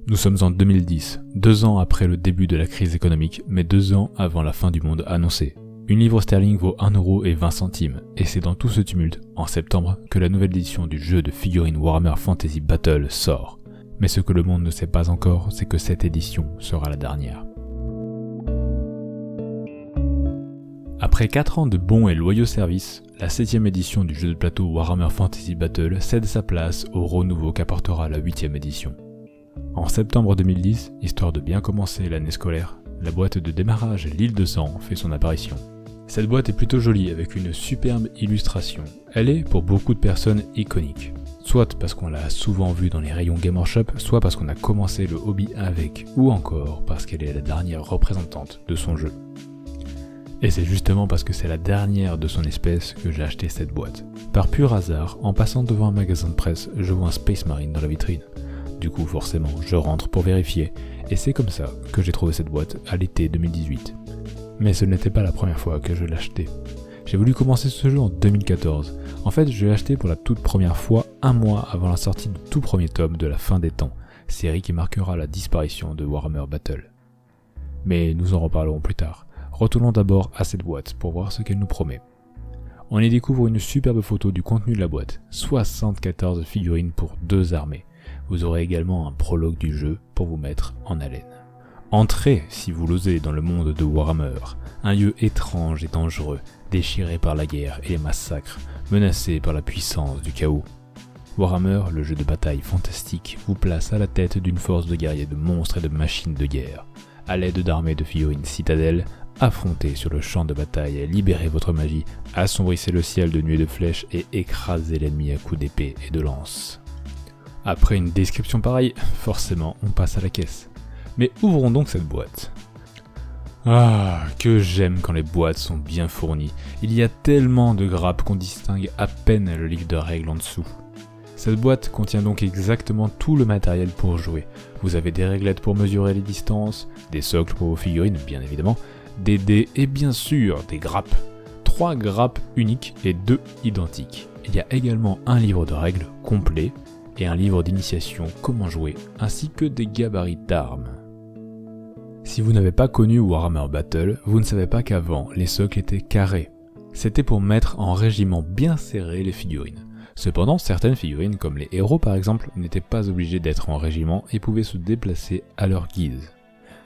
Nous sommes en 2010, 2 ans après le début de la crise économique, mais 2 ans avant la fin du monde annoncée. Une livre sterling vaut 1,20 €, et c'est dans tout ce tumulte, en septembre, que la nouvelle édition du jeu de figurines Warhammer Fantasy Battle sort. Mais ce que le monde ne sait pas encore, c'est que cette édition sera la dernière. Après 4 ans de bons et loyaux services, la 7ème édition du jeu de plateau Warhammer Fantasy Battle cède sa place au renouveau qu'apportera la 8ème édition. En septembre 2010, histoire de bien commencer l'année scolaire, la boîte de démarrage L'Île de Sang fait son apparition. Cette boîte est plutôt jolie avec une superbe illustration. Elle est pour beaucoup de personnes iconique. Soit parce qu'on l'a souvent vue dans les rayons Game Workshop, soit parce qu'on a commencé le hobby avec, ou encore parce qu'elle est la dernière représentante de son jeu. Et c'est justement parce que c'est la dernière de son espèce que j'ai acheté cette boîte. Par pur hasard, en passant devant un magasin de presse, je vois un Space Marine dans la vitrine. Du coup, forcément, je rentre pour vérifier, et c'est comme ça que j'ai trouvé cette boîte à l'été 2018. Mais ce n'était pas la première fois que je l'achetais. J'ai voulu commencer ce jeu en 2014. En fait, je l'ai acheté pour la toute première fois 1 mois avant la sortie du tout premier tome de La Fin des Temps, série qui marquera la disparition de Warhammer Battle. Mais nous en reparlerons plus tard. Retournons d'abord à cette boîte pour voir ce qu'elle nous promet. On y découvre une superbe photo du contenu de la boîte, 74 figurines pour 2 armées. Vous aurez également un prologue du jeu pour vous mettre en haleine. Entrez, si vous l'osez, dans le monde de Warhammer, un lieu étrange et dangereux, déchiré par la guerre et les massacres, menacé par la puissance du chaos. Warhammer, le jeu de bataille fantastique, vous place à la tête d'une force de guerriers, de monstres et de machines de guerre. À l'aide d'armées de figurines citadelles, affrontez sur le champ de bataille, libérez votre magie, assombrissez le ciel de nuées de flèches et écrasez l'ennemi à coups d'épée et de lance. Après une description pareille, forcément on passe à la caisse. Mais ouvrons donc cette boîte. Ah, que j'aime quand les boîtes sont bien fournies. Il y a tellement de grappes qu'on distingue à peine le livre de règles en dessous. Cette boîte contient donc exactement tout le matériel pour jouer. Vous avez des réglettes pour mesurer les distances, des socles pour vos figurines bien évidemment, des dés et bien sûr des grappes. 3 grappes uniques et 2 identiques. Il y a également un livre de règles complet et un livre d'initiation comment jouer, ainsi que des gabarits d'armes. Si vous n'avez pas connu Warhammer Battle, vous ne savez pas qu'avant, les socles étaient carrés. C'était pour mettre en régiment bien serré les figurines. Cependant, certaines figurines, comme les héros par exemple, n'étaient pas obligées d'être en régiment et pouvaient se déplacer à leur guise.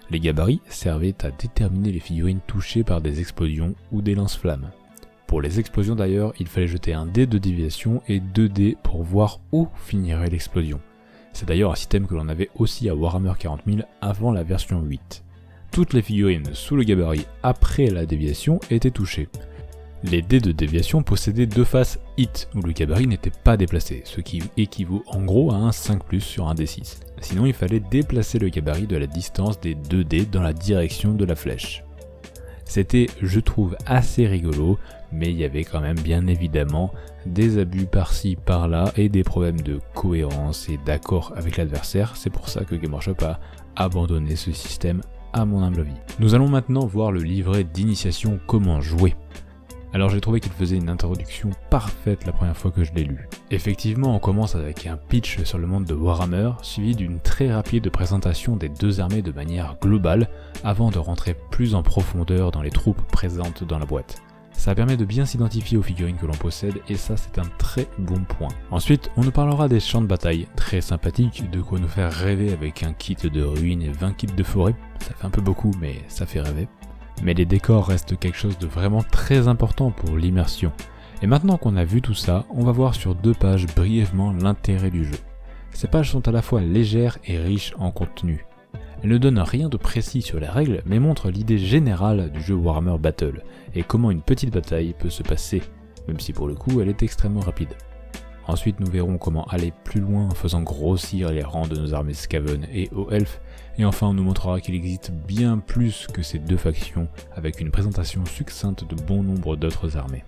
Les gabarits servaient à déterminer les figurines touchées par des explosions ou des lance-flammes. Pour les explosions d'ailleurs, il fallait jeter un dé de déviation et 2 dés pour voir où finirait l'explosion. C'est d'ailleurs un système que l'on avait aussi à Warhammer 40 000 avant la version 8. Toutes les figurines sous le gabarit après la déviation étaient touchées. Les dés de déviation possédaient 2 faces hit où le gabarit n'était pas déplacé, ce qui équivaut en gros à un 5+ sur un D6. Sinon il fallait déplacer le gabarit de la distance des 2 dés dans la direction de la flèche. C'était, je trouve, assez rigolo, mais il y avait quand même bien évidemment des abus par-ci par-là et des problèmes de cohérence et d'accord avec l'adversaire. C'est pour ça que Game Workshop a abandonné ce système à mon humble avis. Nous allons maintenant voir le livret d'initiation comment jouer. Alors j'ai trouvé qu'il faisait une introduction parfaite la première fois que je l'ai lu. Effectivement, on commence avec un pitch sur le monde de Warhammer, suivi d'une très rapide présentation des 2 armées de manière globale, avant de rentrer plus en profondeur dans les troupes présentes dans la boîte. Ça permet de bien s'identifier aux figurines que l'on possède, et ça c'est un très bon point. Ensuite, on nous parlera des champs de bataille, très sympathiques, de quoi nous faire rêver avec un kit de ruines et 20 kits de forêt. Ça fait un peu beaucoup, mais ça fait rêver. Mais les décors restent quelque chose de vraiment très important pour l'immersion. Et maintenant qu'on a vu tout ça, on va voir sur 2 pages brièvement l'intérêt du jeu. Ces pages sont à la fois légères et riches en contenu. Elles ne donnent rien de précis sur les règles, mais montrent l'idée générale du jeu Warhammer Battle, et comment une petite bataille peut se passer, même si pour le coup elle est extrêmement rapide. Ensuite nous verrons comment aller plus loin en faisant grossir les rangs de nos armées Skaven et Hauts Elfes, et enfin on nous montrera qu'il existe bien plus que ces 2 factions, avec une présentation succincte de bon nombre d'autres armées.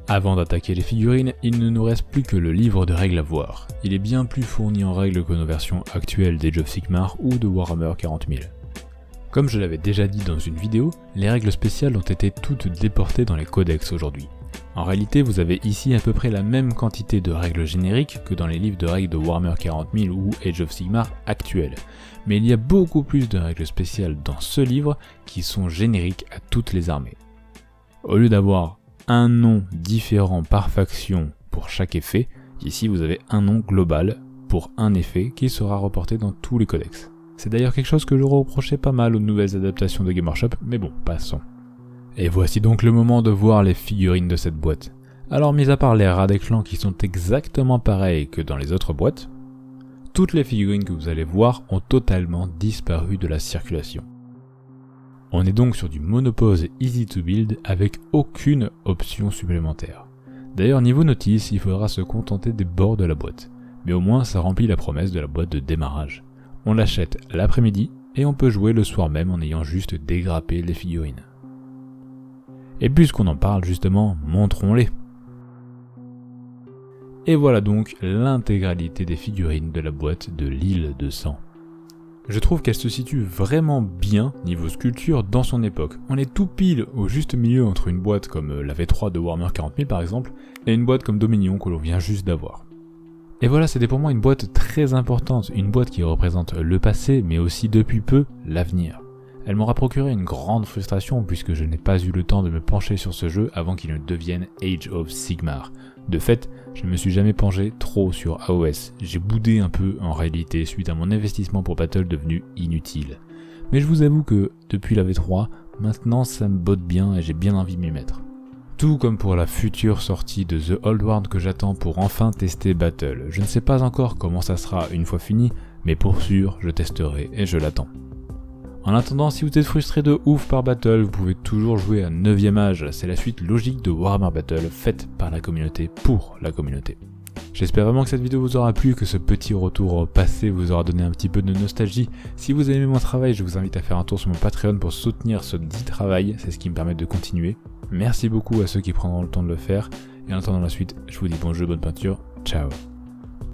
Avant d'attaquer les figurines, il ne nous reste plus que le livre de règles à voir. Il est bien plus fourni en règles que nos versions actuelles d'Age of Sigmar ou de Warhammer 40 000. Comme je l'avais déjà dit dans une vidéo, les règles spéciales ont été toutes déportées dans les codex aujourd'hui. En réalité, vous avez ici à peu près la même quantité de règles génériques que dans les livres de règles de Warhammer 40 000 ou Age of Sigmar actuels. Mais il y a beaucoup plus de règles spéciales dans ce livre qui sont génériques à toutes les armées. Au lieu d'avoir un nom différent par faction pour chaque effet, ici vous avez un nom global pour un effet qui sera reporté dans tous les codex. C'est d'ailleurs quelque chose que je reprochais pas mal aux nouvelles adaptations de Games Workshop, mais bon, passons. Et voici donc le moment de voir les figurines de cette boîte. Alors mis à part les rats des clans qui sont exactement pareils que dans les autres boîtes, toutes les figurines que vous allez voir ont totalement disparu de la circulation. On est donc sur du monopose easy to build avec aucune option supplémentaire. D'ailleurs niveau notice, il faudra se contenter des bords de la boîte, mais au moins ça remplit la promesse de la boîte de démarrage. On l'achète l'après-midi et on peut jouer le soir même en ayant juste dégrappé les figurines. Et puisqu'on en parle justement, montrons-les. Et voilà donc l'intégralité des figurines de la boîte de l'île de sang. Je trouve qu'elle se situe vraiment bien niveau sculpture dans son époque. On est tout pile au juste milieu entre une boîte comme la V3 de Warhammer 40 000 par exemple, et une boîte comme Dominion que l'on vient juste d'avoir. Et voilà, c'était pour moi une boîte très importante, une boîte qui représente le passé mais aussi depuis peu l'avenir. Elle m'aura procuré une grande frustration puisque je n'ai pas eu le temps de me pencher sur ce jeu avant qu'il ne devienne Age of Sigmar. De fait, je ne me suis jamais penché trop sur AOS, j'ai boudé un peu en réalité suite à mon investissement pour Battle devenu inutile. Mais je vous avoue que depuis la V3, maintenant ça me botte bien et j'ai bien envie de m'y mettre. Tout comme pour la future sortie de The Old World que j'attends pour enfin tester Battle. Je ne sais pas encore comment ça sera une fois fini, mais pour sûr je testerai et je l'attends. En attendant, si vous êtes frustré de ouf par Battle, vous pouvez toujours jouer à 9ème âge, c'est la suite logique de Warhammer Battle faite par la communauté pour la communauté. J'espère vraiment que cette vidéo vous aura plu, que ce petit retour au passé vous aura donné un petit peu de nostalgie. Si vous avez aimé mon travail, je vous invite à faire un tour sur mon Patreon pour soutenir ce dit travail, c'est ce qui me permet de continuer. Merci beaucoup à ceux qui prendront le temps de le faire, et en attendant la suite, je vous dis bon jeu, bonne peinture, ciao.